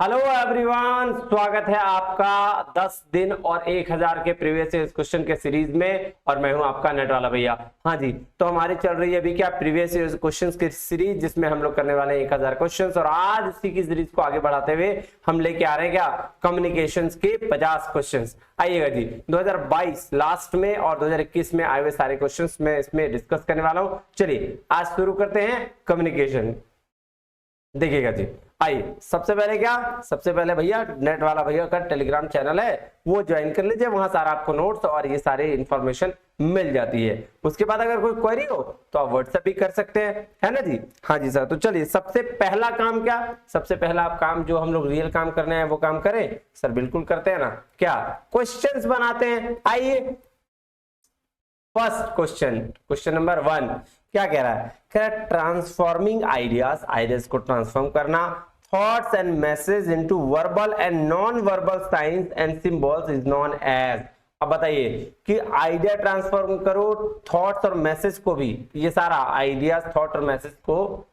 Hello everyone, स्वागत है आपका 10 दिन और 1000 के प्रीवियस क्वेश्चन के सीरीज में। और मैं हूं आपका नेट वाला भैया। हाँ जी, तो हमारी चल रही है अभी क्या प्रीवियस क्वेश्चंस की सीरीज, जिसमें हम लोग करने वाले हैं 1000 क्वेश्चंस। और आज इसी की सीरीज को आगे बढ़ाते हुए हम लेके आ रहे हैं क्या, कम्युनिकेशंस के 50 क्वेश्चंस। आइएगा जी, 2022 लास्ट में और 2021 में आए हुए सारे क्वेश्चंस मैं इसमें डिस्कस करने वाला हूं। चलिए आज शुरू करते हैं कम्युनिकेशन। देखिएगा जी, आइए सबसे पहले क्या, सबसे पहले भैया नेट वाला भैया का टेलीग्राम चैनल है वो ज्वाइन कर लीजिए। वहां सारा आपको नोट्स और ये सारे इंफॉर्मेशन मिल जाती है। उसके बाद अगर कोई क्वेरी हो तो आप व्हाट्सएप भी कर सकते हैं, है ना जी। हाँ जी सर, तो चलिए सबसे पहला काम क्या, सबसे पहला आप काम जो हम लोग रियल काम करने हैं वो काम करें सर। बिल्कुल करते हैं ना, क्या क्वेश्चंस बनाते हैं। आइए फर्स्ट क्वेश्चन, क्वेश्चन नंबर 1 क्या कह रहा है, कह रहा है ट्रांसफॉर्मिंग आइडियाज, आइडियाज को ट्रांसफॉर्म करना, thoughts and message into verbal and non verbal science and symbols is known as. अब बताइए कि आइडिया ट्रांसफॉर्म करो, थॉट्स और मैसेज को भी, ये सारा आइडियाज थॉट और मैसेज को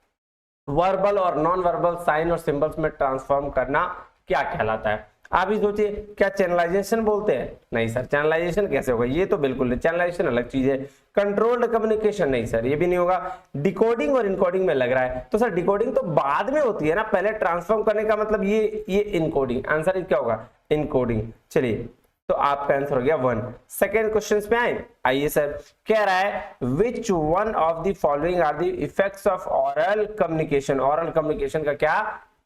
वर्बल और नॉन वर्बल साइन और सिंबल्स में ट्रांसफॉर्म करना क्या कहलाता है। आप ही सोचिए, क्या चैनलाइजेशन बोलते हैं? नहीं सर, चैनलाइजेशन कैसे होगा, ये तो बिल्कुल नहीं, चैनलाइजेशन अलग चीज है। कंट्रोल्ड कम्युनिकेशन नहीं सर, ये भी नहीं होगा। डिकोडिंग और इनकोडिंग में लग रहा है, तो सर डिकोडिंग तो बाद में होती है ना, पहले ट्रांसफॉर्म करने का मतलब ये इनकोडिंग। आंसर क्या होगा, इनकोडिंग। चलिए तो आपका आंसर हो गया 1। सेकेंड क्वेश्चन पे आइए सर, कह रहा है which one of the following are the effects of oral communication. Oral communication का क्या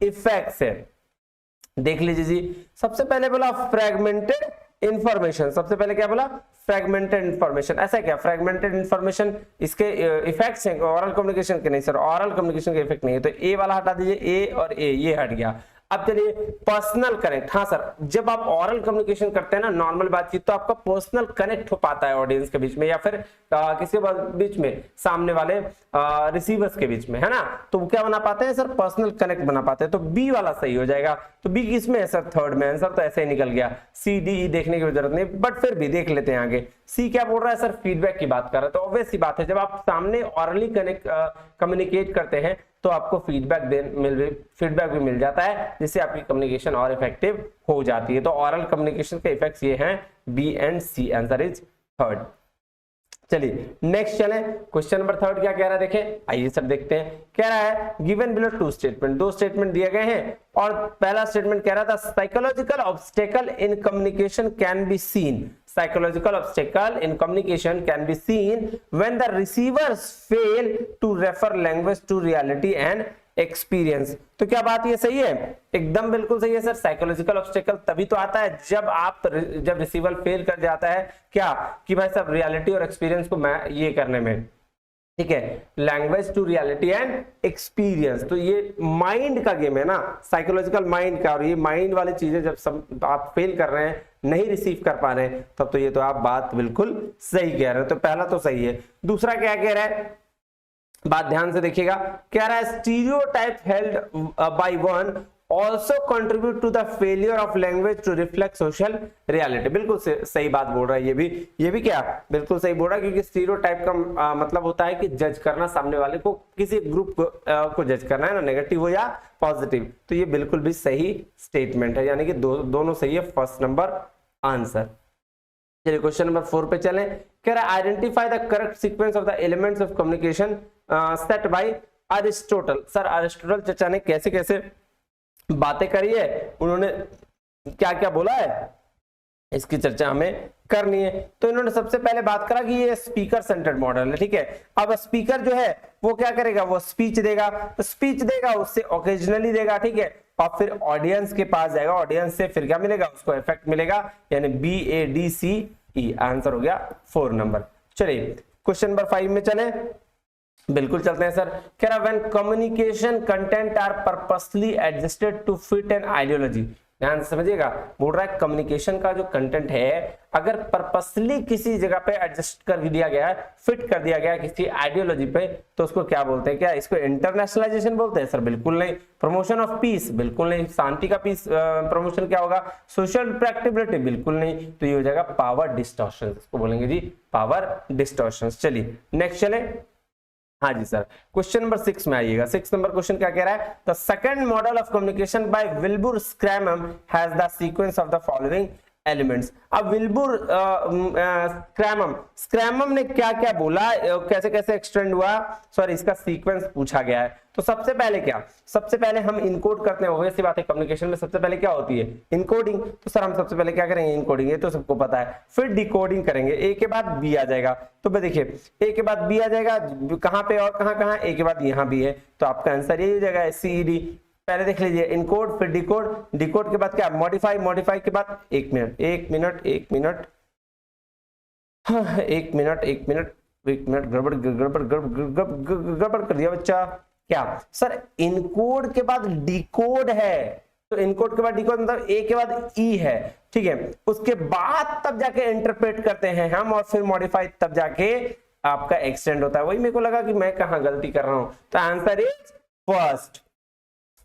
इफेक्ट्स है, देख लीजिए जी। सबसे पहले बोला फ्रेगमेंटेड इंफॉर्मेशन, सबसे पहले क्या बोला, फ्रेगमेंटेड इंफॉर्मेशन। ऐसा क्या फ्रेगमेंटेड इंफॉर्मेशन, इसके इफेक्ट्स हैं ऑरल कम्युनिकेशन के? नहीं सर, ऑरल कम्युनिकेशन के इफेक्ट नहीं है। तो ए वाला हटा दीजिए, ए और ए ये हट गया। अब चलिए पर्सनल कनेक्ट। हाँ सर, जब आप ऑरल कम्युनिकेशन करते हैं ना, नॉर्मल बातचीत, तो आपका पर्सनल कनेक्ट हो पाता है ऑडियंस के बीच में या फिर किसी बीच में, सामने वाले रिसीवर्स के बीच में, है ना। तो वो क्या बना पाते हैं सर, पर्सनल कनेक्ट बना पाते हैं। तो बी वाला सही हो जाएगा। तो बी किसमें है सर, थर्ड में। आंसर तो ऐसे ही निकल गया। सी डी ई देखने की जरूरत नहीं, बट फिर भी देख लेते हैं आगे। सी क्या बोल रहा है सर, फीडबैक की बात कर रहा है। तो ऑब्वियस सी बात है, जब आप सामने ऑरली कम्युनिकेट करते हैं तो आपको फीडबैक भी मिल जाता है, जिससे आपकी कम्युनिकेशन और इफेक्टिव हो जाती है। तो ऑरल कम्युनिकेशन के इफेक्ट्स ये हैं, B and C. Answer is third. चलिए नेक्स्ट चले, क्वेश्चन नंबर 3 क्या कह रहा है, देखें आइए सर देखते हैं। कह रहा है गिवन बिलो 2 स्टेटमेंट, 2 स्टेटमेंट दिए गए हैं। और पहला स्टेटमेंट कह रहा था psychological obstacle in communication can be seen, psychological obstacle in communication can be seen when the receivers fail to refer language to reality and experience. तो क्या बात ये सही है, एकदम बिल्कुल सही है सर। साइकोलॉजिकल ऑब्स्टेकल तभी तो आता है जब रिसीवर फेल कर जाता है क्या, कि भाई साहब रियलिटी और एक्सपीरियंस को मैं ये करने में, ठीक है, language to reality and experience. तो ये माइंड का गेम है ना, साइकोलॉजिकल माइंड का। और ये माइंड वाली चीजें जब आप फेल कर रहे हैं, नहीं रिसीव कर पा रहे हैं, तब तो ये तो आप बात बिल्कुल सही कह रहे हो। तो पहला तो सही है। दूसरा क्या कह रहा है, बात ध्यान से देखिएगा, कह रहा है stereotype held by one also contribute to the failure of language to reflect social reality। बिल्कुल सही बात बोल रहा है ये भी क्या बिल्कुल सही बोल रहा है, क्योंकि स्टीरियोटाइप का मतलब होता है कि जज करना, सामने वाले को, किसी ग्रुप को जज करना, है ना, नेगेटिव हो या पॉजिटिव। तो ये बिल्कुल भी सही स्टेटमेंट है, यानी कि दोनों सही है, फर्स्ट नंबर आंसर। चलिए क्वेश्चन नंबर 4 पे चलें। कह रहा है identify the correct sequence of the elements of communication set by Aristotle. Sir Aristotle चचा ने कैसे कैसे बातें करी है, उन्होंने क्या क्या बोला है, इसकी चर्चा हमें करनी है। तो इन्होंने सबसे पहले बात करा कि ये स्पीकर सेंटर्ड मॉडल है, ठीक है। अब स्पीकर जो है वो क्या करेगा, वो स्पीच देगा, तो स्पीच देगा उससे ओकेजनली देगा, ठीक है, और फिर ऑडियंस के पास जाएगा, ऑडियंस से फिर क्या मिलेगा, उसको इफेक्ट मिलेगा, यानी BADCE। आंसर हो गया 4 नंबर। चलिए क्वेश्चन नंबर 5 में चले, बिल्कुल चलते हैं सर। कह रहा when communication content are purposely adjusted to fit an ideology. ध्यान समझिएगा, बोल रहा है कम्युनिकेशन का जो कंटेंट है अगर पर्पसली किसी जगह पे एडजस्ट कर दिया गया है, फिट कर दिया गया है किसी आइडियोलॉजी पे, तो उसको क्या बोलते हैं, क्या इसको इंटरनेशनलाइजेशन बोलते हैं? सर बिल्कुल नहीं। Promotion of peace? बिल्कुल नहीं। शांति का पीस प्रमोशन क्या होगा? सोशल प्रैक्टिबिलिटी? बिल्कुल नहीं। तो ये हो जाएगा पावर डिस्टॉर्शन, इसको बोलेंगे जी पावर डिस्टॉर्शन। चलिए नेक्स्ट चले, हाँ जी सर, क्वेश्चन नंबर 6 में आइएगा। 6 नंबर क्वेश्चन क्या कह रहा है? The second model of communication by Wilbur Schramm has the sequence of the following elements. अब विल्बुर स्क्रैमम ने क्या क्या बोला, कैसे कैसे एक्सटेंड हुआ, सॉरी इसका सीक्वेंस पूछा गया है। तो सबसे पहले क्या, सबसे पहले हम इनकोड करते हैं, वैसी बात है कम्युनिकेशन में सबसे पहले क्या होती है? इनकोडिंग। तो सर हम सबसे पहले क्या करेंगे? इनकोडिंग, ये तो सबको पता है। फिर डिकोडिंग करेंगे, ए के बाद बी आ जाएगा। तो देखिए ए के बाद बी आ जाएगा, कहां पे और कहां कहां? ए के बाद यहां भी है, तो आपका आंसर यही हो जाएगा CED। पहले देख लीजिए इनकोड, फिर डिकोड, डिकोड के बाद क्या? मॉडिफाई, मॉडिफाई के बाद एक मिनट गड़बड़ गड़बड़ गड़बड़ कर दिया बच्चा। क्या सर? इनकोड के बाद डिकोड है, तो इनकोड के बाद डिकोड मतलब ए के बाद ई है, ठीक है। उसके बाद तब जाके इंटरप्रेट करते हैं हम, और फिर मॉडिफाई तब जाके आपका एक्सटेंड होता है। वही मेरे को लगा कि मैं कहां गलती कर रहा हूं, तो आंसर इज फर्स्ट,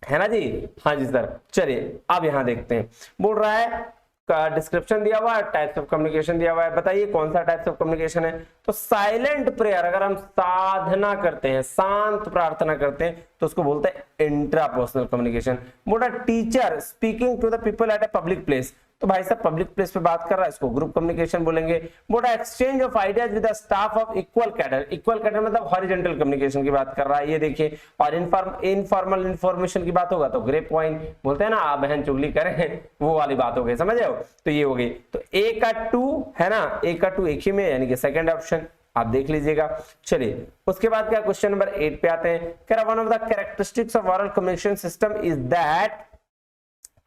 है ना जी? हाँ जी सर। चलिए अब यहां देखते हैं, बोल रहा है का डिस्क्रिप्शन दिया हुआ है, टाइप्स ऑफ कम्युनिकेशन दिया हुआ है, बताइए कौन सा टाइप्स ऑफ कम्युनिकेशन है? तो साइलेंट प्रेयर, अगर हम साधना करते हैं, शांत प्रार्थना करते हैं, तो उसको बोलते हैं इंट्रापर्सनल कम्युनिकेशन। बोला teacher speaking to the people at a public place, तो भाई साहब पब्लिक प्लेस पे बात कर रहा है, इसको ग्रुप कम्युनिकेशन बोलेंगे। बोला exchange of ideas with the staff of equal cadre, equal cadre मतलब हॉरिजॉन्टल कम्युनिकेशन की बात कर रहा है, ये देखिए। और इनफॉर्मल इंफॉर्मेशन की बात होगा तो ग्रे पॉइंट बोलते हैं ना, आप बहन चुगली करें, वो वाली बात हो गई, समझ रहे हो? तो ये हो गई। तो ए का 2 है ना, ए का 2 एक ही में, यानी कि सेकंड ऑप्शन आप देख लीजिएगा। चलिए उसके बाद क्या, क्वेश्चन नंबर 8 पे आते हैं। कह रहा one of the characteristics of oral communication system is that,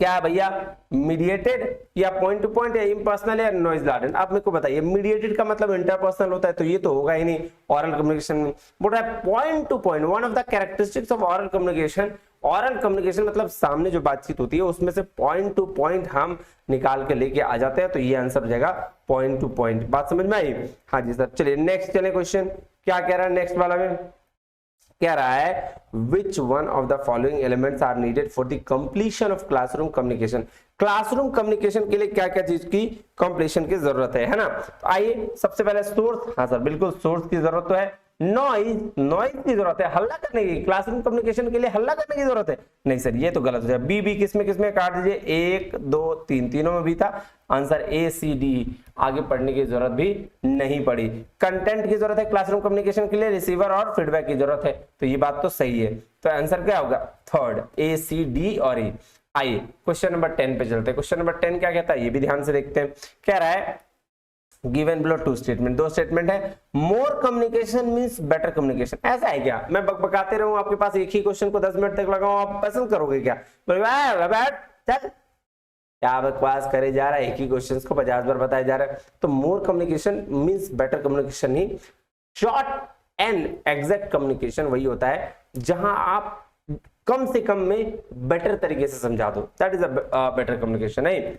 क्या है भैया? मीडिएटेड या पॉइंट टू पॉइंट या इम्पर्सनल या नॉइज लार्डेन। आप मेरे को बताइए, मीडिएटेड का मतलब इंटरपर्सनल होता है, तो ये तो होगा ही नहीं ओरल कम्युनिकेशन में। बोल रहा है point two point, one of the characteristics of oral communication. Oral communication मतलब सामने जो बातचीत होती है उसमें से पॉइंट टू पॉइंट हम निकाल के लेके आ जाते हैं, तो ये आंसर हो जाएगा पॉइंट टू पॉइंट। बात समझ में आई? हाँ जी सर। चलिए नेक्स्ट चले क्वेश्चन, क्या कह रहा है नेक्स्ट वाला में? कह रहा है which one of the following elements are needed for the completion of classroom communication। Classroom communication के लिए क्या क्या चीज की कंप्लीशन की जरूरत है ना? तो आइए सबसे पहले सोर्स, हाँ सर बिल्कुल सोर्स की जरूरत तो है। नॉइज, नॉइज की जरूरत है, हल्ला करने की। क्लासरूम कम्युनिकेशन के लिए हल्ला करने की जरूरत है? नहीं सर ये तो गलत हो जाए। बी किसमें काट दीजिए, 1 2 3 तीनों में भी था। आंसर ACD, आगे पढ़ने की जरूरत भी नहीं पड़ी। कंटेंट की जरूरत है क्लासरूम कम्युनिकेशन के लिए, रिसीवर और फीडबैक की जरूरत है, तो ये बात तो सही है। तो आंसर क्या होगा? थर्ड, ACD और E। आइए क्वेश्चन नंबर 10 पे चलते हैं। क्वेश्चन नंबर 10 क्या कहता है ये भी ध्यान से देखते हैं। कह रहा है गिवन बिलो 2 स्टेटमेंट, 2 स्टेटमेंट है। मोर कम्युनिकेशन मींस बेटर कम्युनिकेशन। ऐसा है क्या? मैं बकबकाते रहूं आपके पास एक ही क्वेश्चन को 10 मिनट तक लगाऊं, आप पसंद करोगे क्या? चल क्या बकवास करे जा रहा है, एक ही क्वेश्चन को 50 बार बताया जा रहा है। तो more communication means better communication ही। शॉर्ट एंड एग्जैक्ट कम्युनिकेशन वही होता है जहां आप कम से कम में बेटर तरीके से समझा दो, that is a better communication है।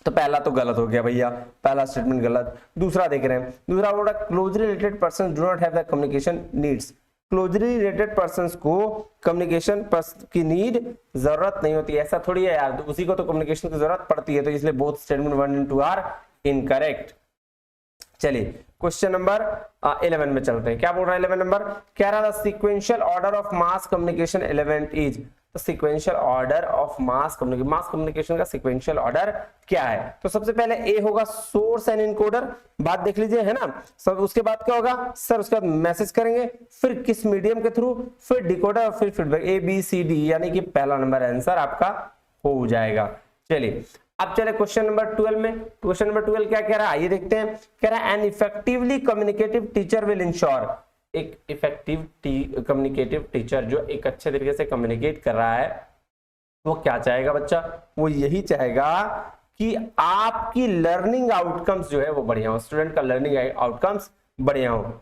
तो पहला तो गलत हो गया भैया, पहला स्टेटमेंट गलत। दूसरा देख रहे हैं, दूसरा बोला closely related person do not have the communication needs. Closely related persons को कम्युनिकेशन की नीड जरूरत नहीं होती, ऐसा थोड़ी है यार, उसी को तो कम्युनिकेशन की जरूरत पड़ती है। तो इसलिए both statement 1 and 2 are incorrect. चलिए क्वेश्चन नंबर 11 में चलते हैं। क्या बोल रहा है 11 नंबर? कह रहा था sequential order of mass communication element is. तो sequential order of mass communication का सीक्वेंशियल ऑर्डर क्या है? तो सबसे पहले ए होगा सोर्स एंड इनकोडर, बात देख लीजिए है ना सब। उसके बाद क्या होगा सर? उसके बाद मैसेज करेंगे, फिर किस मीडियम के थ्रू, फिर डिकोडर और फिर फीडबैक। ABCD यानी कि पहला नंबर आंसर आपका हो जाएगा। चलिए अब चले क्वेश्चन नंबर 12 में। क्वेश्चन नंबर 12 क्या कह रहा है आइए देखते हैं। कह रहा है an effectively communicative teacher will ensure. एक इफेक्टिव कम्युनिकेटिव टीचर जो एक अच्छे तरीके से कम्युनिकेट कर रहा है वो क्या चाहेगा बच्चा? वो यही चाहेगा कि आपकी लर्निंग आउटकम्स जो है वो बढ़िया हो, स्टूडेंट का लर्निंग आउटकम्स बढ़िया हो।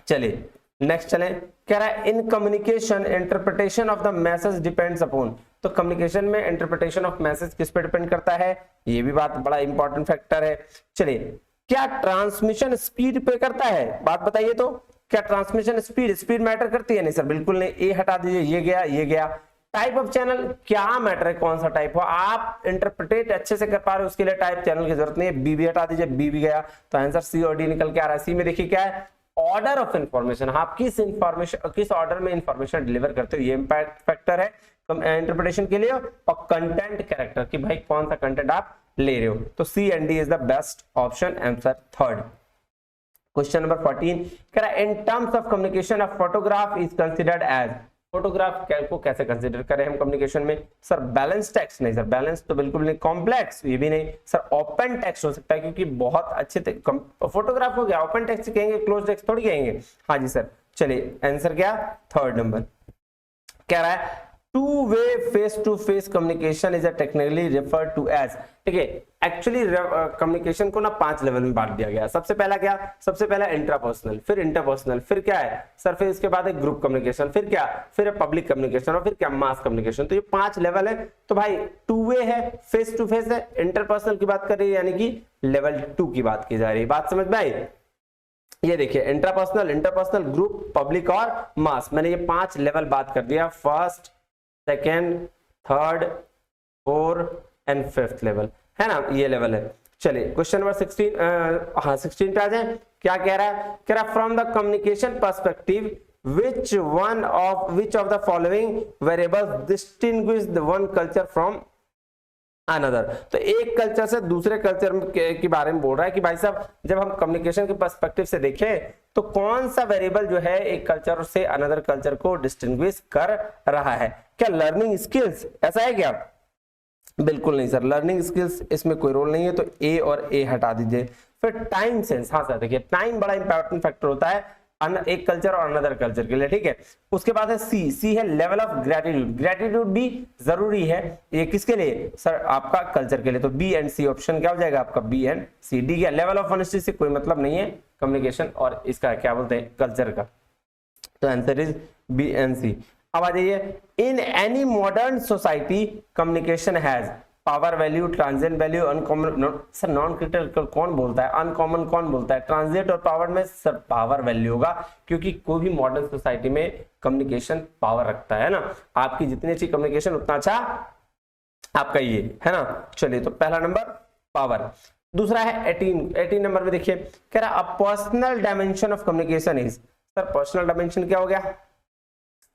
चलिए नेक्स्ट चले। कह रहा है in communication interpretation of the message depends upon. तो कम्युनिकेशन में इंटरप्रिटेशन ऑफ मैसेज किस पे डिपेंड करता है? ये भी बात बड़ा इंपॉर्टेंट फैक्टर है। चलिए क्या ट्रांसमिशन स्पीड पे करता है? बात बताइए तो क्या ट्रांसमिशन स्पीड मैटर करती है? नहीं सर बिल्कुल नहीं। ए हटा दीजिए, ये गया। टाइप ऑफ चैनल क्या मैटर है, कौन सा टाइप हो, आप इंटरप्रिटेट अच्छे से कर पा रहे हो उसके लिए टाइप चैनल की जरूरत नहीं है। बी भी हटा दीजिए, बी भी गया। तो आंसर C और D निकल के आ रहा है। सी में देखिए क्या है ऑर्डर ऑफ इंफॉर्मेशन, आप किस इंफॉर्मेशन, किस ऑर्डर में इंफॉर्मेशन डिलीवर करते हो, ये इम्पैक्ट फैक्टर है इंटरप्रिटेशन के लिए। और कंटेंट कैरेक्टर कि भाई कौन सा कंटेंट आप ले रहे हो। तो C and D is the best option, answer third. Question number 14 कह रहा है in terms of communication a photograph is considered as, photograph को कैसे कंसीडर करें हम कम्युनिकेशन में। सर बैलेंस टेक्स्ट नहीं, सर बैलेंस तो बिल्कुल नहीं, कॉम्प्लेक्स ये भी नहीं, सर ओपन टेक्स्ट हो सकता है क्योंकि बहुत अच्छे फोटोग्राफ हो गया, ओपन टेक्स्ट कहेंगे, क्लोज टेक्स्ट थोड़ी कहेंगे। हाँ जी सर, चलिए आंसर क्या, थर्ड नंबर। कह रहा है two way face to face communication is technically referred to as, ठीक है। एक्चुअली कम्युनिकेशन को ना 5 लेवल में बांट दिया गया। सबसे पहला क्या, सबसे पहला इंट्रापर्सनल, फिर इंटरपर्सनल, फिर क्या है सर, फिर इसके बाद एक ग्रुप कम्युनिकेशन, फिर क्या, फिर पब्लिक कम्युनिकेशन, और फिर क्या, मास कम्युनिकेशन। तो ये 5 लेवल है। तो भाई टू वे है, फेस टू फेस है, इंटरपर्सनल की बात कर रही है यानी कि लेवल 2 की बात की जा रही है। बात समझ में आई। ये देखिए इंट्रापर्सनल, इंटरपर्सनल, ग्रुप, पब्लिक और मास, मैंने ये 5 लेवल बात कर दिया, first, second, third, fourth and fifth level, है ना, ये लेवल है। चलिए क्वेश्चन नंबर 16 पे आ जाए। क्या कह रहा है, कह रहा है from the communication perspective which of the following variables distinguish the one culture from another. तो एक कल्चर से दूसरे कल्चर के बारे में बोल रहा है कि भाई साहब जब हम कम्युनिकेशन के पर्सपेक्टिव से देखें तो कौन सा वेरिएबल जो है एक कल्चर से अनदर कल्चर को डिस्टिंग्विश कर रहा है। क्या लर्निंग स्किल्स, ऐसा है क्या? बिल्कुल नहीं सर, लर्निंग स्किल्स इसमें कोई रोल नहीं है, तो ए और ए हटा दीजिए। फिर टाइम सेंस, हाँ सर देखिए टाइम बड़ा इंपॉर्टेंट फैक्टर होता है एक कल्चर और अनदर कल्चर के लिए, ठीक है। उसके बाद है सी है लेवल ऑफ ग्रेटिट्यूड, ग्रेटिट्यूड भी जरूरी है, ये किसके लिए सर, आपका कल्चर के लिए। तो बी एंड सी ऑप्शन क्या हो जाएगा आपका, बी एंड सी। डी क्या, लेवल ऑफ ऑनेस्टी से कोई मतलब नहीं है कम्युनिकेशन और इसका क्या बोलते हैं कल्चर का, तो आंसर इज बी एंड सी। अब आ जाइए, in any modern society communication has power value, transient value, uncommon, sir non critical कौन बोलता है, अनकॉमन कौन बोलता है, ट्रांजिएंट और पावर में सर पावर वैल्यू होगा, क्योंकि कोई भी मॉडर्न सोसाइटी में कम्युनिकेशन पावर रखता है ना। आपकी जितनी अच्छी कम्युनिकेशन उतना अच्छा आपका ये है ना। चलिए तो पहला नंबर पावर। दूसरा है 18 नंबर में देखिए, कह रहा है personal dimension of communication is, sir personal dimension क्या हो गया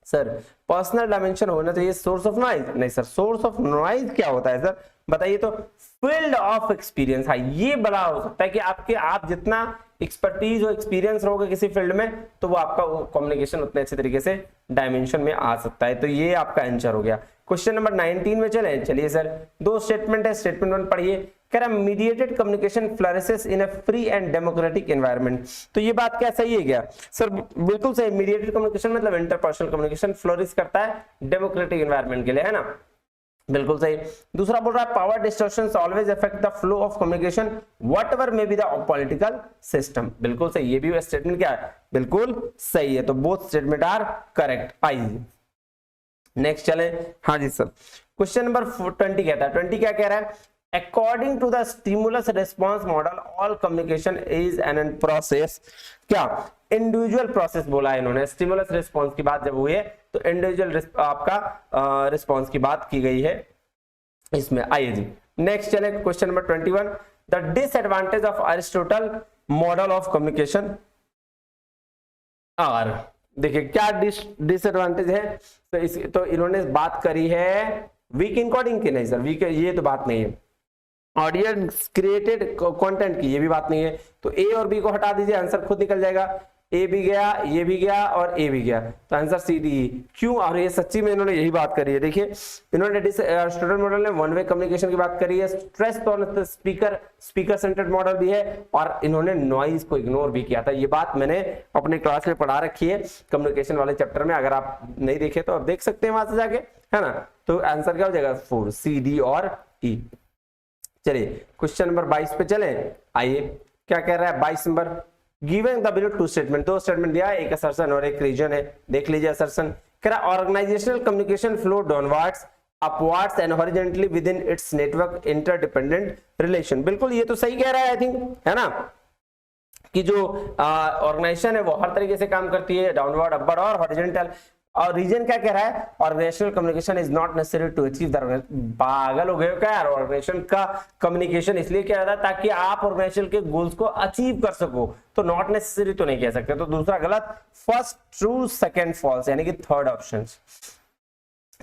सर, पर्सनल डायमेंशन होना चाहिए सोर्स ऑफ नॉइज, नहीं सर सोर्स ऑफ नॉइज क्या होता है सर बताइए, तो फील्ड ऑफ एक्सपीरियंस। हाँ ये बड़ा हो सकता है कि आप जितना एक्सपर्टीज और एक्सपीरियंस रहोगे किसी फील्ड में तो वो आपका कम्युनिकेशन उतने अच्छे तरीके से डायमेंशन में आ सकता है। तो ये आपका आंसर हो गया। क्वेश्चन नंबर 19 में चलिए सर, 2 स्टेटमेंट है, स्टेटमेंट 1 पढ़िए। कह रहा mediated communication flourishes in a free and democratic environment. तो ये बात क्या सही है क्या सर? बिल्कुल सही, मीडिएटेड कम्युनिकेशन मतलब इंटरपर्सनल कम्युनिकेशन फ्लोरिश करता है डेमोक्रेटिक एनवायरनमेंट के लिए, है ना, बिल्कुल सही। दूसरा बोल रहा है power distortions always affect the flow of communication whatever may be the political system, बिल्कुल सही। ये भी स्टेटमेंट क्या है, बिल्कुल सही है। तो बोथ स्टेटमेंट आर करेक्ट। आइए नेक्स्ट चले। हाँ जी सर, क्वेश्चन नंबर 20 कहता है, 20 क्या कह रहा है, according to the stimulus response model all communication is an process, क्या इंडिविजुअल प्रोसेस बोला है इन्होंने। स्टिमुलस रिस्पॉन्स की बात जब हुई है तो इंडिविजुअल आपका रिस्पॉन्स की बात की गई है इसमें। आइए जी नेक्स्ट चले, question number 21, the disadvantage of Aristotle model of communication are. देखिए क्या डिसएडवांटेज है, तो इन्होंने बात करी है वीक इनकोडिंग की, नहीं सर वीक ये तो बात नहीं है। ऑडियंस क्रिएटेड कंटेंट की, ये भी बात नहीं है। तो ए और बी को हटा दीजिए, आंसर खुद निकल जाएगा। ए भी गया, ये भी गया और ए भी गया, तो आंसर सी डी। क्यों? और ये सच्ची में इन्होंने यही बात करी है। देखिए इन्होंने स्टूडेंट मॉडल ने वन वे कम्युनिकेशन की बात करी है, stress on speaker centred model भी है, और इन्होंने नॉइज को इग्नोर भी किया था। ये बात मैंने अपने क्लास में पढ़ा रखी है कम्युनिकेशन वाले चैप्टर में, अगर आप नहीं देखे तो आप देख सकते हैं वहां से जाके, है ना। तो आंसर क्या हो जाएगा 4, सी डी और ई। चलिए क्वेश्चन नंबर 22 पे चले। आइए क्या कह रहा है 22 number, given the below 2 statement, 2 statement दिया है, एक असर्शन और एक रीजन है, देख लीजिए असर्शन। कह रहा organisational communication flow downwards upwards and horizontally within its network interdependent relation. बिल्कुल ये तो सही कह रहा है आई थिंक, है ना, कि जो ऑर्गेनाइजेशन है वो हर तरीके से काम करती है, डाउनवर्ड, अपवर्ड और हॉरिजॉन्टल। और रीजन क्या कह रहा है, organisational communication is not necessary to achieve the, पागल हो गए हो क्या यार, ऑर्गेनाइजेशन का कम्युनिकेशन इसलिए किया जाता है ताकि आप ऑर्गेनाइजेशन के गोल्स को अचीव कर सको, तो नॉट नेसेसरी तो नहीं कह सकते, तो दूसरा गलत, फर्स्ट ट्रू सेकंड फॉल्स, यानी कि थर्ड ऑप्शन।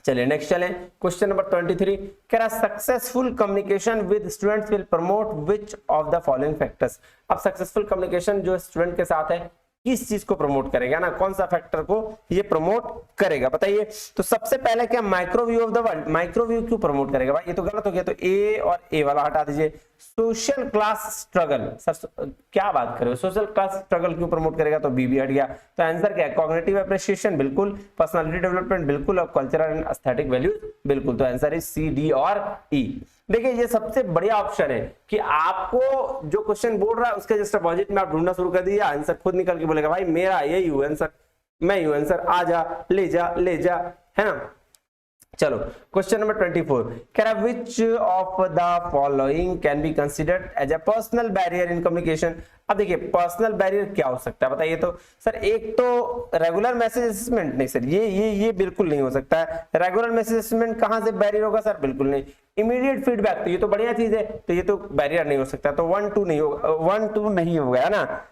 चलिए नेक्स्ट चलें, क्वेश्चन नंबर 23 कह रहा successful communication with students will promote which of the following factors. अब सक्सेसफुल कम्युनिकेशन जो स्टूडेंट के साथ है किस चीज को प्रमोट करेगा ना, कौन सा फैक्टर को ये प्रमोट करेगा बताइए। तो सबसे पहले क्या, micro view of the world, micro view क्यों प्रमोट करेगा भाई, ये तो गलत हो गया, तो ए और ए वाला हटा दीजिए। सोशल क्लास स्ट्रगल, सर क्या बात कर रहे हो, सोशल क्लास स्ट्रगल क्यों प्रमोट करेगा, तो बी भी हट गया। तो आंसर क्या है, कॉग्निटिव एप्रिसिएशन बिल्कुल, पर्सनालिटी डेवलपमेंट बिल्कुल, और कल्चरल एंड एस्थेटिक वैल्यूज बिल्कुल। तो आंसर इज सी, डी और ई। देखिए ये सबसे बढ़िया ऑप्शन है कि आपको जो क्वेश्चन बोल रहा है उसके जस्ट अपोजिट में आप ढूंढना शुरू कर दीजिए, आंसर खुद निकल के बोलेगा भाई मेरा यही हूं आंसर, मैं हूं आंसर, आ जा ले जा ले जा, है ना। चलो क्वेश्चन नंबर 24 कह रहा which of the following can be considered as a personal barrier in communication. अब देखिए पर्सनल बैरियर क्या हो सकता है बताइए। तो सर एक तो रेगुलर मैसेज असेसमेंट, नहीं सर ये बिल्कुल नहीं हो सकता है। रेगुलर मैसेज असेसमेंट कहां से बैरियर होगा सर, बिल्कुल नहीं। इमीडिएट फीडबैक, तो ये तो बढ़िया चीज है, तो ये तो बैरियर नहीं हो सकता, तो 1 2 नहीं होगा, 1 2 नहीं होगा, है ना।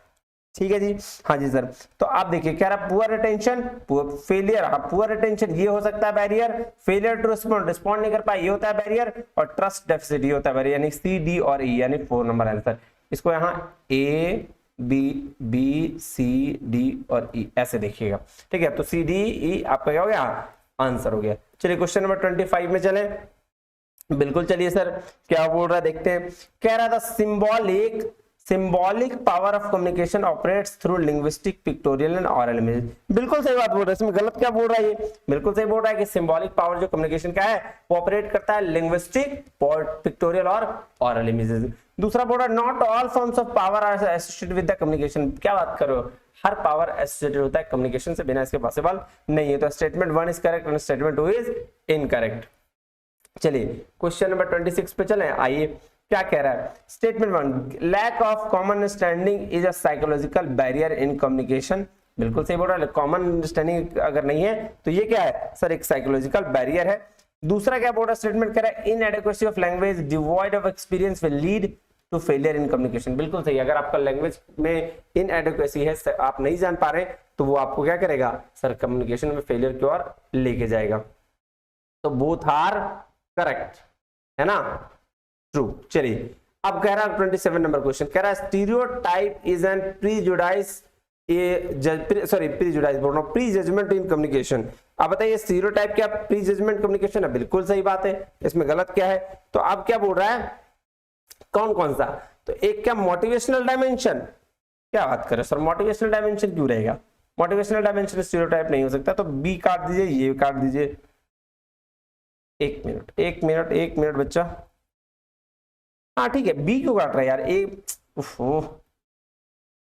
ठीक है जी, हाँ जी सर। तो आप देखिए कह रहा पुअर अटेंशन, फेलियर, हाँ पुअर अटेंशन ये हो सकता है barrier, failure to respond, respond नहीं कर पाए ये होता है बैरियर, और ट्रस्ट डेफिसिट ये होता है बैरियर, यानी सी डी और ई, यानी 4 नंबर आंसर। इसको यहाँ ए बी सी डी और ई ऐसे देखिएगा, ठीक है। तो सी डी ई आपका क्या हो गया, आंसर हो गया। चलिए क्वेश्चन नंबर 25 में चले, बिल्कुल चलिए सर क्या बोल रहा है देखते हैं। कह रहा था symbolic power of communication operates through linguistic, pictorial and aural image. बिल्कुल सही बात बोल रहा है, इसमें गलत क्या बोल रहा है ये, बिल्कुल सही बोल रहा है कि सिंबॉलिक पावर जो कम्युनिकेशन का है वो ऑपरेट करता है लिंग्विस्टिक, पिक्टोरियल और ऑरल इमेजेस। दूसरा बोल रहा है not all forms of power are associated with the communication. क्या बात कर रहे हो, हर पावर एसोसिएटेड होता है कम्युनिकेशन से, बिना इसके पॉसिबल नहीं है। तो statement 1 is correct and statement 2 is incorrect. चलिए क्वेश्चन नंबर 26 पे चलें, आइए क्या कह रहा है। Statement 1 lack of common understanding is a psychological barrier in communication. बिल्कुल सही बोल रहा है, कॉमन अंडरस्टैंडिंग अगर नहीं है तो ये क्या है सर, एक साइकोलॉजिकल बैरियर है। दूसरा क्या बोल रहा है, स्टेटमेंट कह रहा है inadequacy of language devoid of experience will lead to failure in communication. बिल्कुल सही, अगर आपका लैंग्वेज में इनएडेक्वेसी है, आप नहीं जान पा रहे, तो वो आपको क्या करेगा सर, कम्युनिकेशन में फेलियर की ओर लेके जाएगा। तो बोथ आर करेक्ट, है ना, ट्रू। चलिए अब कह रहा है 27 नंबर क्वेश्चन, कह रहा है स्टीरियोटाइप इज एन प्रीजुडाइज प्रीजुडाइज बोल रहा हूं, प्री जजमेंट इन कम्युनिकेशन। अब बताइए स्टीरियोटाइप क्या प्री जजमेंट कम्युनिकेशन है, बिल्कुल सही बात है, इसमें गलत क्या है। तो अब क्या बोल रहा है, कौन सा, तो एक क्या मोटिवेशनल डायमेंशन, क्या बात कर रहे हो सर, मोटिवेशनल डायमेंशन क्यों रहेगा, मोटिवेशनल डायमेंशन स्टीरियोटाइप नहीं हो सकता, तो बी काट दीजिए, ये काट दीजिए। एक मिनट बच्चा, हाँ ठीक है, बी क्यों काट रहा है यार,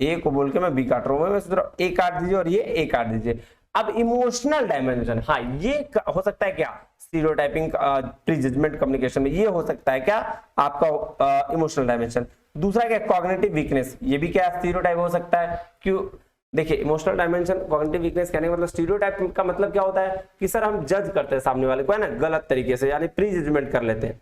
ए को बोल के मैं बी काट रहा हूँ, मैं ए काट दीजिए और ये ए काट दीजिए। अब इमोशनल डायमेंशन, हाँ ये हो सकता है क्या स्टीरियोटाइपिंग प्री जजमेंट कम्युनिकेशन में, ये हो सकता है क्या आपका इमोशनल डायमेंशन। दूसरा क्या कॉग्निटिव वीकनेस, ये भी क्या स्टीरियोटाइप हो सकता है, क्यों। देखिए इमोशनल डायमेंशन, कॉग्निटिव वीकनेस कहने का मतलब, स्टीरियोटाइप का मतलब क्या होता है कि सर हम जज करते हैं सामने वाले को, है ना, गलत तरीके से, यानी प्री जजमेंट कर लेते हैं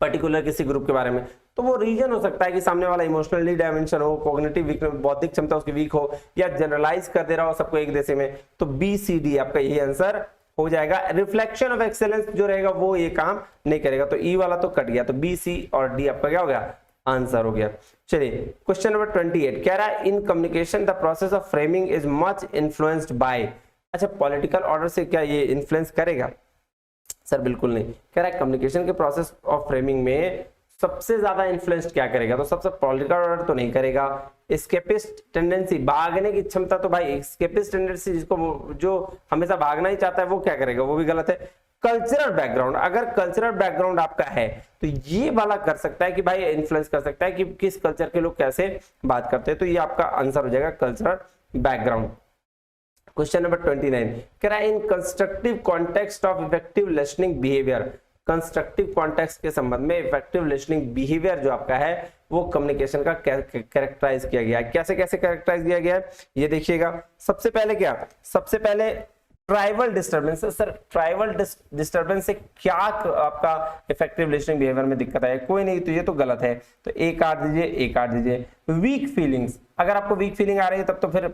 पर्टिकुलर किसी ग्रुप के बारे में। तो वो रीजन हो सकता है कि सामने वाला इमोशनली डायमेंशन हो, कॉग्निटिव वीकनेस, बौद्धिक क्षमता उसकी वीक हो, या जनरलाइज कर दे रहा हो सबको एक जैसे में। तो बी सी डी आपका यही आंसर हो जाएगा। रिफ्लेक्शन ऑफ एक्सेलेंस जो रहेगा वो ये काम नहीं करेगा, तो ई वाला तो कट गया, तो बी सी और डी आपका क्या हो गया, आंसर हो गया। चलिए क्वेश्चन नंबर 28 कह रहा है in communication the process of framing is much influenced by. अच्छा पॉलिटिकल ऑर्डर से क्या ये इन्फ्लुएंस करेगा सर, बिल्कुल नहीं। कह रहा है कम्युनिकेशन के प्रोसेस ऑफ फ्रेमिंग में सबसे ज्यादा इन्फ्लुएंस क्या करेगा, तो सबसे पॉलिटिकल ऑर्डर तो नहीं करेगा। एस्केपिस्ट टेंडेंसी, भागने की क्षमता, तो भाई एस्केपिस्ट टेंडेंसी जिसको जो हमेशा भागना ही चाहता है वो क्या करेगा, वो भी गलत है। कल्चरल बैकग्राउंड, अगर कल्चरल बैकग्राउंड आपका है तो ये वाला कर सकता है कि भाई इन्फ्लुएंस कर सकता है कि किस कल्चर के लोग कैसे बात करते हैं, तो ये आपका आंसर हो जाएगा कल्चरल बैकग्राउंड। क्वेश्चन नंबर 29 कह रहा है इन constructive context of effective listening behaviour. Constructive context के संबंध में इफेक्टिव लिसनिंग बिहेवियर जो आपका है वो कम्युनिकेशन का कैरेक्टराइज किया गया है। कैसे कैसे कैरेक्टराइज किया गया है ये देखिएगा। सबसे पहले क्या, सबसे पहले tribal disturbance. Sir tribal disturbance से क्या आपका इफेक्टिव लिसनिंग बिहेवियर में दिक्कत है? कोई नहीं, तो ये तो गलत है, तो ए काट दीजिए, ए काट दीजिए। वीक फीलिंग्स, अगर आपको वीक फीलिंग आ रही है तब तो फिर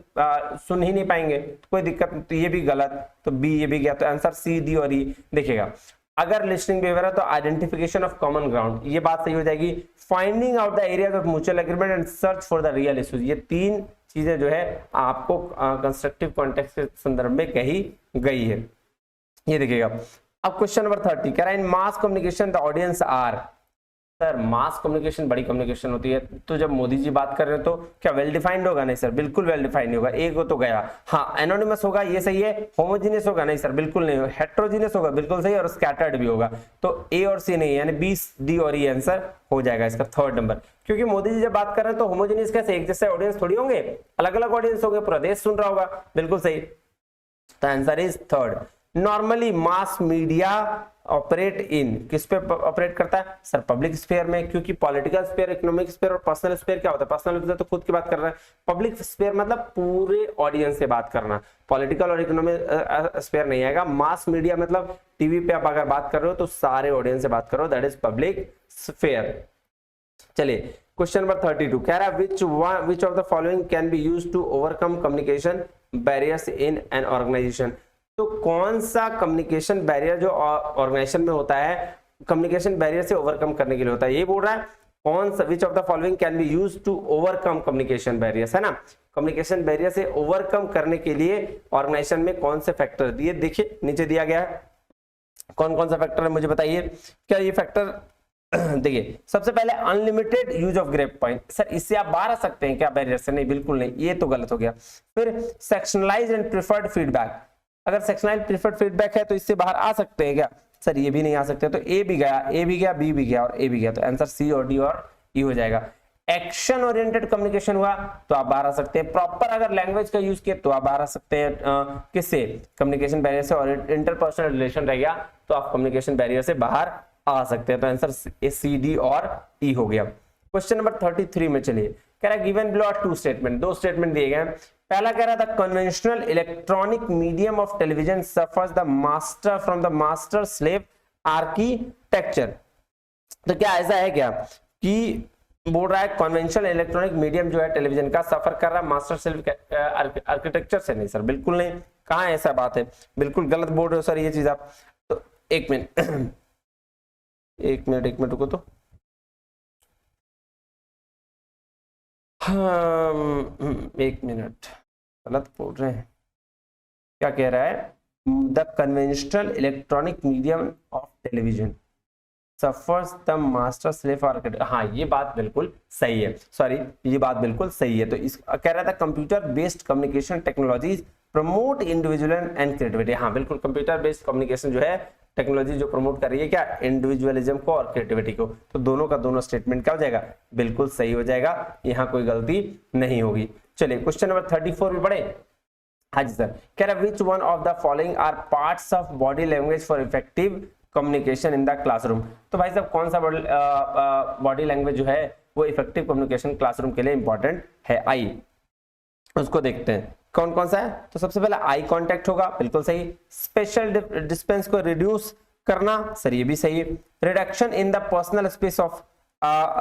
सुन ही नहीं पाएंगे, तो कोई दिक्कत नहीं, तो ये भी गलत, तो बी ये भी गया, तो आंसर सी, डी और ई। देखिएगा अगर लिसनिंग बिहेवियर है तो आइडेंटिफिकेशन ऑफ कॉमन ग्राउंड, ये बात सही हो जाएगी। Finding out the areas of mutual agreement and search for the real issues, ये तीन चीजें जो है आपको कंस्ट्रक्टिव कॉन्टेक्स्ट के संदर्भ में कही गई है। ये देखिएगा। अब क्वेश्चन नंबर 30 कह रहा है in mass communication the audience are. Sir mass communication बड़ी कम्युनिकेशन होती है, तो जब मोदी जी बात कर रहे हो तो क्या वेल डिफाइंड होगा? नहीं सर, बिल्कुल वेल डिफाइंड होगा, एक तो गया। हाँ एनोनिमस होगा, ये सही है। होमोजीनियस होगा? नहीं सर, बिल्कुल नहीं। हेट्रोजीनियस होगा? बिल्कुल सही, और स्कैटर्ड भी होगा। तो ए और सी नहीं, यानी बी, डी और ई आंसर हो जाएगा इसका थर्ड नंबर। क्योंकि मोदी जी जब बात कर रहे हैं तो होमोजीनियस कैसे, एक जैसे ऑडियंस थोड़ी होंगे, अलग अलग ऑडियंस होंगे, पूरा देश सुन रहा होगा, बिल्कुल सही। तो answer is third. Normally mass media operate in, किस पे ऑपरेट करता है? सर पब्लिक स्फीयर में, क्योंकि पॉलिटिकल स्फीयर, इकोनॉमिक स्फीयर और पर्सनल स्फीयर क्या होता है? पर्सनल तो खुद की बात कर रहा है, पब्लिक स्फीयर मतलब पूरे ऑडियंस से बात करना, पॉलिटिकल और इकोनॉमिक स्फीयर नहीं आएगा। मास मीडिया मतलब टीवी पे आप अगर बात कर रहे हो तो सारे ऑडियंस से बात करो, दैट इज पब्लिक स्फीयर। चलिए क्वेश्चन नंबर 32 कह रहा है which of the following can be used to overcome communication barriers in an organization। तो कौन सा कम्युनिकेशन बैरियर जो ऑर्गेनाइजेशन में होता है, कम्युनिकेशन बैरियर से ओवरकम करने के लिए होता है, ये बोल रहा है कौन सा which of the following can be used to overcome communication barriers, है ना। कम्युनिकेशन बैरियर से ओवरकम करने के लिए ऑर्गेनाइजेशन में कौन से फैक्टर दिए, देखिए नीचे दिया गया है, कौन कौन सा फैक्टर है मुझे बताइए। क्या ये फैक्टर देखिए सबसे पहले unlimited use of grape point. Sir इससे आप बाहर आ सकते हैं क्या बैरियर से? नहीं, बिल्कुल नहीं, ये तो गलत हो गया। फिर सेक्शनलाइज्ड एंड प्रिफर्ड फीडबैक, अगर सेक्शनलाइज्ड प्रिफर्ड फीडबैक है तो इससे बाहर आ सकते हैं क्या? सर ये भी नहीं आ सकते, तो ए भी गया, ए भी गया, बी भी गया और ए भी गया, तो आंसर सी और डी और ई हो जाएगा। एक्शन ओरिएंटेड कम्युनिकेशन हुआ तो आप बाहर आ सकते हैं। प्रॉपर अगर लैंग्वेज का यूज किया तो आप बाहर आ सकते हैं किससे? कम्युनिकेशन बैरियर से। और इंटरपर्सनल रिलेशन रह गया तो आप कम्युनिकेशन बैरियर से बाहर आ सकते हैं, तो आंसर सी, डी और ई हो गया। क्वेश्चन नंबर 33 में चलिए, कह रहा है given below are two statement, दो स्टेटमेंट दिए गए। पहला कह रहा था conventional electronic medium of television suffers the master from the master slave architecture. तो क्या ऐसा है क्या कि बोल रहा है कन्वेंशनल इलेक्ट्रॉनिक मीडियम जो है टेलीविजन का सफर कर रहा है मास्टर स्लेव आर्किटेक्चर से? नहीं सर, बिल्कुल नहीं, कहाँ ऐसा बात है, बिल्कुल गलत बोल रहे हो सर ये चीज आप। तो एक मिनट एक मिनट रुको तो, हाँ एक मिनट, गलत बोल रहे हैं। क्या कह रहा है? The conventional electronic medium of television suffers the master slave architecture. हाँ ये बात बिल्कुल सही है, सॉरी ये बात बिल्कुल सही है। तो इस कह रहा था computer based communication technologies promote individual and creativity. हाँ बिल्कुल, कंप्यूटर बेस्ड कम्युनिकेशन जो है टेक्नोलॉजी जो प्रमोट कर रही है क्या? इंडिविजुअलिज्म को और क्रिएटिविटी को। तो दोनों का दोनों स्टेटमेंट क्या हो जाएगा? बिल्कुल सही हो जाएगा, यहाँ कोई गलती नहीं होगी। चलिए क्वेश्चन नंबर 34 में पढ़े। हाँ जी सर, कह रहा which one of the following are parts of body language for effective communication in the classroom. तो भाई साहब कौन सा बॉडी लैंग्वेज जो है वो इफेक्टिव कम्युनिकेशन क्लासरूम के लिए इंपॉर्टेंट है? आई, उसको देखते हैं कौन कौन सा है। तो सबसे पहले आई कांटेक्ट होगा, बिल्कुल सही। स्पेशल डिस्टेंस को रिड्यूस करना, सर ये भी सही है। Reduction in the personal space of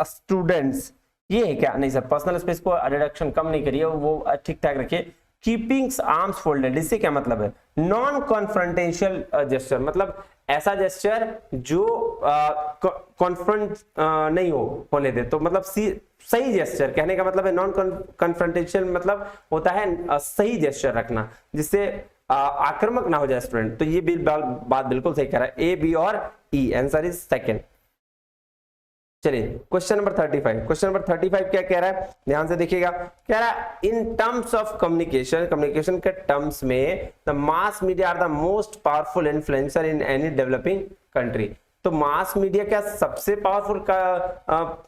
students, ये है क्या? नहीं सर, पर्सनल स्पेस को रिडक्शन कम नहीं करिए, वो ठीक ठाक रखिए। कीपिंग आर्म्स फोल्डेड, इससे क्या मतलब है? नॉन कॉन्फ्रंटेशियल जेस्चर, मतलब ऐसा जेस्चर जो कॉन्फ्रंट नहीं होने दे, तो मतलब सही जेस्चर कहने का मतलब है। नॉन कॉन्फ्रंटेशियल मतलब होता है सही जेस्चर रखना जिससे आक्रामक ना हो जाए स्टूडेंट। तो ये बात बिल्कुल सही कह रहा है, ए, बी और ई, आंसर इज सेकंड। चलिए क्वेश्चन नंबर 35, क्वेश्चन नंबर 35 क्या कह रहा है, ध्यान से देखिएगा। कह रहा है in terms of communication, communication के टर्म्स में the mass media are the most powerful influencer in any developing country. तो मास मीडिया क्या सबसे पावरफुल का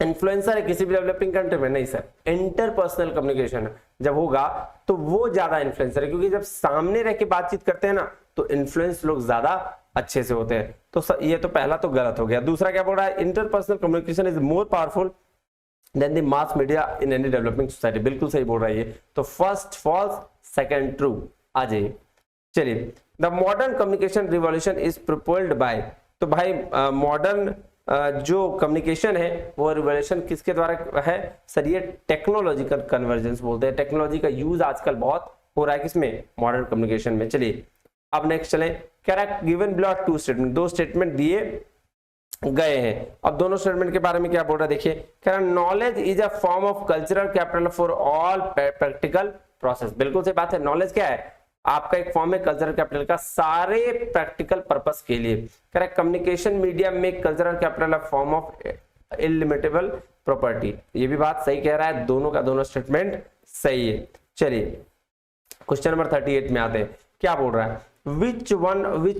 इन्फ्लुएंसर है किसी भी डेवलपिंग कंट्री में? नहीं सर, इंटरपर्सनल कम्युनिकेशन जब होगा तो वो ज्यादा इन्फ्लुएंसर है, क्योंकि जब सामने रह के बातचीत करते हैं ना तो इन्फ्लुएंस लोग ज्यादा अच्छे से होते हैं। तो ये तो पहला तो गलत हो गया। दूसरा क्या बोल रहा है? Interpersonal communication is more powerful than the mass media in any developing society, बिल्कुल सही बोल रहा है ये। तो फर्स्ट फॉल्स, सेकंड ट्रू। आ जाइए चलिए, the modern communication revolution is propelled by, तो भाई मॉडर्न जो कम्युनिकेशन है वो रिवॉल्यूशन किसके द्वारा है सर? ये टेक्नोलॉजिकल कन्वर्जेंस बोलते हैं, टेक्नोलॉजी का यूज आजकल बहुत हो रहा है किसमें? मॉडर्न कम्युनिकेशन में। चलिए अब नेक्स्ट चलें, कह रहा है गिवन बिलो टू स्टेटमेंट, दो स्टेटमेंट दिए गए हैं। अब दोनों स्टेटमेंट के बारे में क्या बोल रहा है देखिए, कह रहा है knowledge is a form of cultural capital for all practical process. बिल्कुल सही बात है, नॉलेज क्या है? आपका एक फॉर्म है कल्चरल कैपिटल का सारे प्रैक्टिकल पर्पस के लिए। कह रहा है कम्युनिकेशन मीडियम में cultural capital form of illimitable property. ये भी बात सही कह रहा है, दोनों का दोनों स्टेटमेंट सही है। चलिए क्वेश्चन नंबर 38 में आते हैं, क्या बोल रहा है? which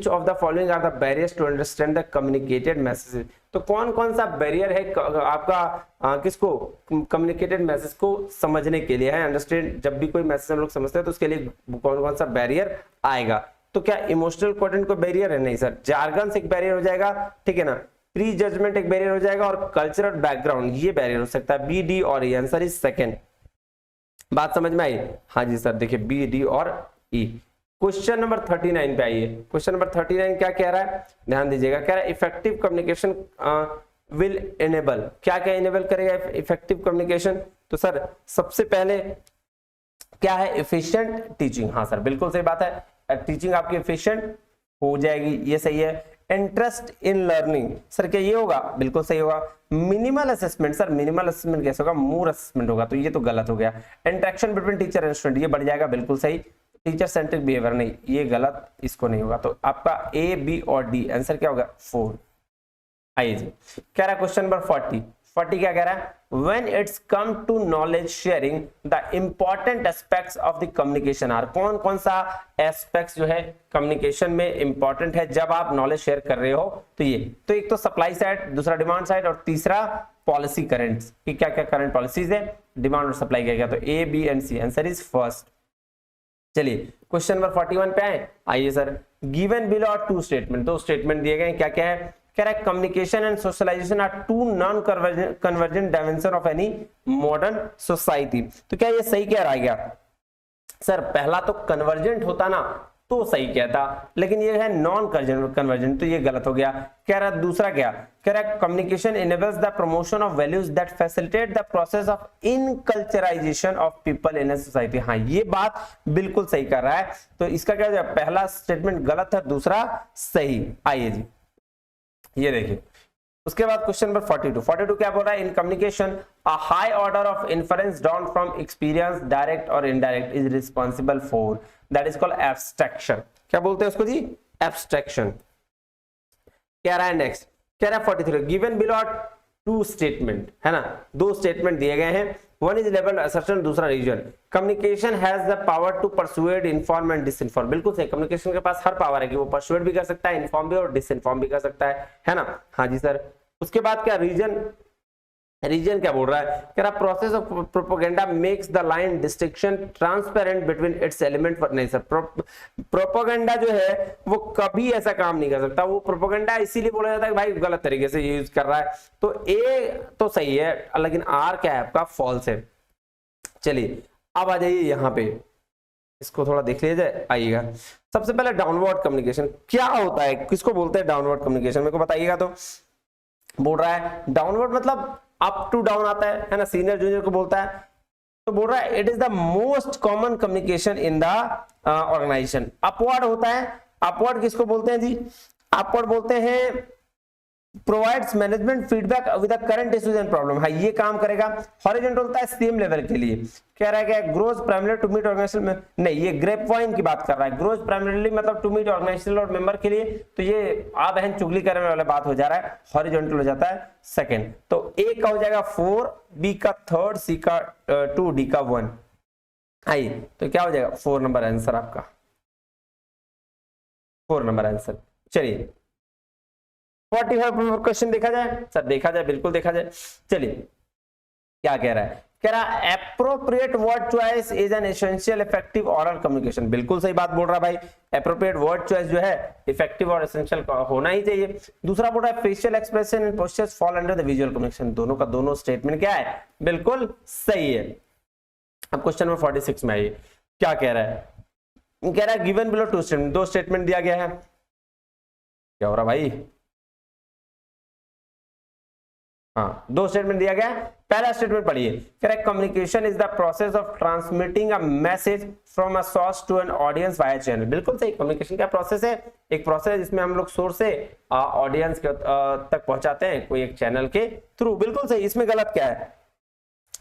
of the following are the barriers to understand the communicated messages? तो कौन कौन सा बैरियर है आपका किसको? कम्युनिकेटेड मैसेज को समझने के लिए है। अंडरस्टैंड, जब भी कोई मैसेज हम लोग समझते हैं तो उसके लिए कौन कौन सा बैरियर आएगा? तो क्या इमोशनल क्वाड्रेंट को बैरियर है? नहीं सर। जार्गन एक बैरियर हो जाएगा, ठीक है ना। प्री जजमेंट एक बैरियर हो जाएगा, और कल्चरल बैकग्राउंड ये बैरियर हो सकता है। बी, डी और ई। Answer is second. बात समझ में आई? हाँ जी सर, देखिए बी, डी और ई। क्वेश्चन नंबर 39 पे आइए। क्वेश्चन नंबर 39 क्या कह रहा है? ध्यान दीजिएगा, कह रहा है इफेक्टिव कम्युनिकेशन विल एनेबल। क्या क्या एनेबल करेगा इफेक्टिव कम्युनिकेशन? तो सर सबसे पहले क्या है? Efficient teaching. हाँ सर बिल्कुल सही बात है, टीचिंग आपकी एफिशिएंट हो जाएगी, ये सही है। इंटरेस्ट इन लर्निंग, सर क्या ये होगा? बिल्कुल सही होगा। Minimal assessment, sir minimal assessment कैसे होगा? मोर असेसमेंट होगा, तो ये तो गलत हो गया। Interaction between teacher and student, ये बढ़ जाएगा, बिल्कुल सही। टीचर सेंट्रिक बिहेवियर, नहीं ये गलत, इसको नहीं होगा। तो आपका ए, बी और डी आंसर क्या होगा? 4। आइए जी, कह रहा है क्वेश्चन नंबर 40 क्या कह रहा है? When it's come to knowledge sharing, the important aspects of the communication are। कौन कौन सा एस्पेक्ट्स जो है कम्युनिकेशन में इंपॉर्टेंट है जब आप नॉलेज शेयर कर रहे हो? तो ये तो एक तो सप्लाई साइड, दूसरा डिमांड साइड, और तीसरा पॉलिसी करंट्स की क्या क्या करंट पॉलिसीज है, डिमांड और सप्लाई क्या क्या। तो A, B and C, answer is first. चलिए क्वेश्चन नंबर 41 पे आइए sir. Given below two statement, दो स्टेटमेंट दिए गए, क्या क्या है? कह रहा है communication and socialisation are two non convergent dimension of any modern society. तो क्या ये सही कह रहा है क्या? सर पहला तो कन्वर्जेंट होता ना तो सही कहता, लेकिन ये है नॉन कन्वर्जेंट, तो ये गलत हो गया। कह रहा है दूसरा क्या? कह रहा है communication enables the promotion of values that facilitate the process of inculturisation of people in a society. हाँ ये बात बिल्कुल सही कर रहा है, तो इसका क्या है? पहला स्टेटमेंट गलत है, दूसरा सही। आइए जी ये देखिए, उसके बाद क्वेश्चन नंबर 42 क्या बोल रहा है? In communication a high order of inference drawn from experience direct और indirect is responsible for, that is called abstraction. क्या बोलते हैं उसको जी? एब्स्ट्रैक्शन। कह रहा है नेक्स्ट, कह रहा है 43 गिवन बिलो टू स्टेटमेंट, है ना, दो स्टेटमेंट दिए गए हैं। वन इज लेवल असर्शन, दूसरा reason. Communication has the power to persuade, inform and disinform. बिल्कुल सही, कम्युनिकेशन के पास हर पावर है कि वो परसुएड भी कर सकता है, इन्फॉर्म भी और डिसइन्फॉर्म भी कर सकता है ना। हाँ जी सर। उसके बाद क्या रीजन? रीजन क्या बोल रहा है? कह रहा process of propaganda makes the line distinction transparent between its element. नहीं सर, प्रोपोगेंडा जो है वो कभी ऐसा काम नहीं कर सकता। वो प्रोपोगेंडा इसीलिए बोला जाता है कि भाई गलत तरीके से यूज कर रहा है। तो ए तो सही है, लेकिन आर क्या है आपका? फॉल्स है। चलिए अब आ जाइए यहाँ पे, इसको थोड़ा देख लीजिए, आइएगा। सबसे पहले डाउनवर्ड कम्युनिकेशन क्या होता है, किसको बोलते हैं डाउनवर्ड कम्युनिकेशन, मेरे को बताइएगा। तो बोल रहा है डाउनवर्ड मतलब अप टू डाउन आता है ना, सीनियर जूनियर को बोलता है। तो बोल रहा है it is the most common communication in the organisation. Upward होता है, अपवर्ड किसको बोलते हैं जी? अपवर्ड बोलते हैं provides management feedback with the current issues and problem. हाँ ये काम करेगा। हॉरिजॉन्टल होता है सेम लेवल के लिए। कह रहा है कि grows primary to meet organisation में, नहीं ये ग्रेप वाइन की बात कर रहा है। ग्रोज प्राइमरीली मतलब टू मीट ऑर्गेनाइजेशन और मेंबर के लिए, तो ये आ बहन चुगली करने वाला बात हो जा रहा है। हॉरिजॉन्टल हो जाता है सेकंड। तो ए का हो जाएगा 4, बी का 3, सी का 2, डी का 1। आइए तो क्या हो जाएगा? 4 नंबर आंसर आपका, 4 नंबर आंसर। चलिए 45 क्वेश्चन देखा जाए सर, देखा जाए, बिल्कुल देखा जाए। चलिए क्या कह रहा है? कह रहा है appropriate word choice is an essential effective oral communication. बिल्कुल सही बात बोल रहा है भाई, एप्रोप्रिएट वर्ड चॉइस जो है इफेक्टिव और एसेंशियल होना ही चाहिए। दूसरा बोल रहा है facial expression and postures fall under the visual communication. दोनों का दोनों स्टेटमेंट क्या है? बिल्कुल सही है। अब क्वेश्चन नंबर 46 में आइए, क्या कह रहा है? कह रहा है गिवन बिलो टू स्टेटमेंट, दो स्टेटमेंट दिया गया है। क्या हो रहा भाई? हाँ, दो स्टेटमेंट दिया गया है। पहला स्टेटमेंट पढ़िए, कह रहा है communication is the process of transmitting a message from a source to an audience via channel. बिल्कुल सही, कम्युनिकेशन क्या प्रोसेस है? एक प्रोसेस जिसमें हम लोग सोर्स से ऑडियंस तक पहुंचाते हैं कोई एक चैनल के थ्रू। बिल्कुल सही, इसमें गलत क्या है?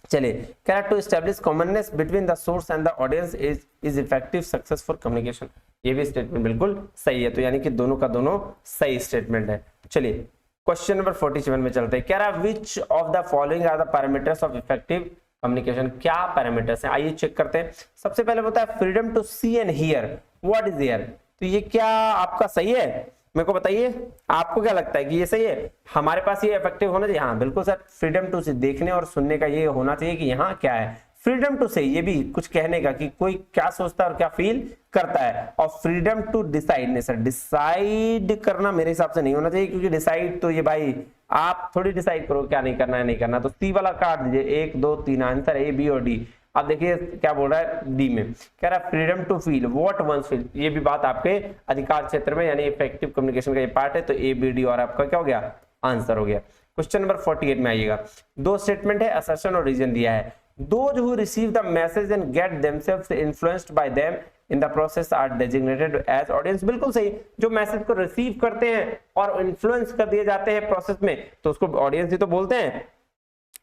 चलिए, कह रहा है to establish commonness between the source and the audience is effective success for communication. ये भी स्टेटमेंट बिल्कुल सही है, तो यानी कि दोनों का दोनों सही स्टेटमेंट है। चलिए क्वेश्चन नंबर 47 में चलते हैं। कह रहा है which of the following are the parameters of effective communication. क्या पैरामीटर्स हैं, आइए चेक करते हैं। सबसे पहले होता है freedom to see and hear what is here. तो ये क्या आपका सही है? मेरे को बताइए, आपको क्या लगता है कि ये सही है? हमारे पास ये इफेक्टिव होना चाहिए। हाँ बिल्कुल सर, फ्रीडम टू सी, देखने और सुनने का ये होना चाहिए कि यहाँ क्या है। फ्रीडम टू से ये भी कुछ कहने का कि कोई क्या सोचता है और क्या फील करता है। और फ्रीडम टू डिसाइड, नहीं सर डिसाइड करना मेरे हिसाब से नहीं होना चाहिए, क्योंकि डिसाइड तो ये भाई आप थोड़ी डिसाइड करो क्या नहीं करना है नहीं करना। तो सी वाला काट दीजिए, 1 2 3 आंसर ए बी और डी। अब देखिए क्या बोल रहा है डी में, कह रहा है freedom to feel what one's feel. ये भी बात आपके अधिकार क्षेत्र में यानी इफेक्टिव कम्युनिकेशन का ये पार्ट है। तो ए बी डी और आपका क्या हो गया? आंसर हो गया। क्वेश्चन नंबर 48 में आइएगा। दो स्टेटमेंट है, असर्शन और रीजन दिया है। Those who receive the message and get themselves influenced by them in the process are designated as audience। बिल्कुल सही, जो मैसेज को रिसीव करते हैं और इन्फ्लुएंस कर दिए जाते हैं प्रोसेस में, तो उसको ऑडियंस ही तो बोलते हैं।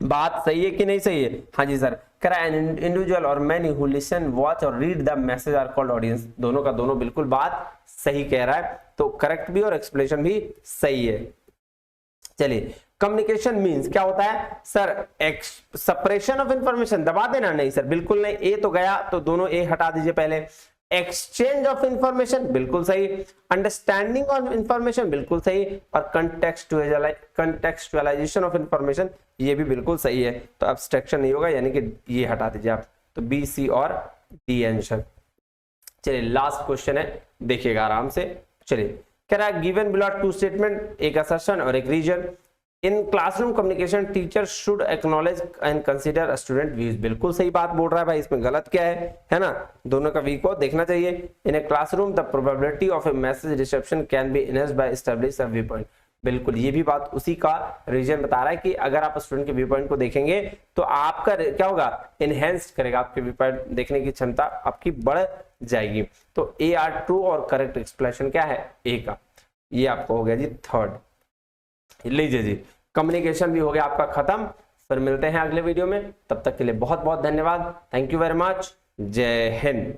बात सही है कि नहीं सही है? हाँ जी सर। कह रहा है एन इंडिविजुअल और मैनी हु लिसन वॉच और read the message are called audience. दोनों का दोनों बिल्कुल बात सही कह रहा है, तो करेक्ट भी और एक्सप्लेनेशन भी सही है। चलिए, कम्युनिकेशन मींस क्या होता है सर? Separation of information. दबा देना? नहीं सर बिल्कुल नहीं, ए तो गया, तो दोनों ए हटा दीजिए पहले। एक्सचेंज ऑफ इंफॉर्मेशन बिल्कुल सही। अंडरस्टैंडिंग ऑफ इंफॉर्मेशन बिल्कुल सही। और कंटेक्सचुअलाइजेशन ऑफ इंफॉर्मेशन ये भी बिल्कुल सही है। तो एब्स्ट्रैक्शन नहीं होगा, यानी कि ये हटा दीजिए आप। तो बी सी और डी आंसर। चलिए लास्ट क्वेश्चन है, देखिएगा आराम से। चलिए, कह रहा है गिवन बिलो टू स्टेटमेंट, एक असर्शन और एक reason. In classroom communication teacher should acknowledge and consider student views. बिल्कुल सही बात बोल रहा है भाई, इसमें गलत क्या है ना? दोनों का वी को देखना चाहिए। In a classroom the probability of a message reception can be enhanced by establish a view point. बिल्कुल, ये भी बात उसी का रीजन बता रहा है कि अगर आप स्टूडेंट के व्यू पॉइंट को देखेंगे तो आपका क्या होगा? एनहेंस्ड करेगा, आपके व्यू पॉइंट देखने की क्षमता आपकी बढ़ जाएगी। तो ए आर ट्रू और करेक्ट एक्सप्लेनेशन क्या है? ए का। ये आपको हो गया जी थर्ड। लीजिए जी, कम्युनिकेशन भी हो गया आपका खत्म। फिर मिलते हैं अगले वीडियो में, तब तक के लिए बहुत बहुत धन्यवाद। Thank you very much. जय हिंद।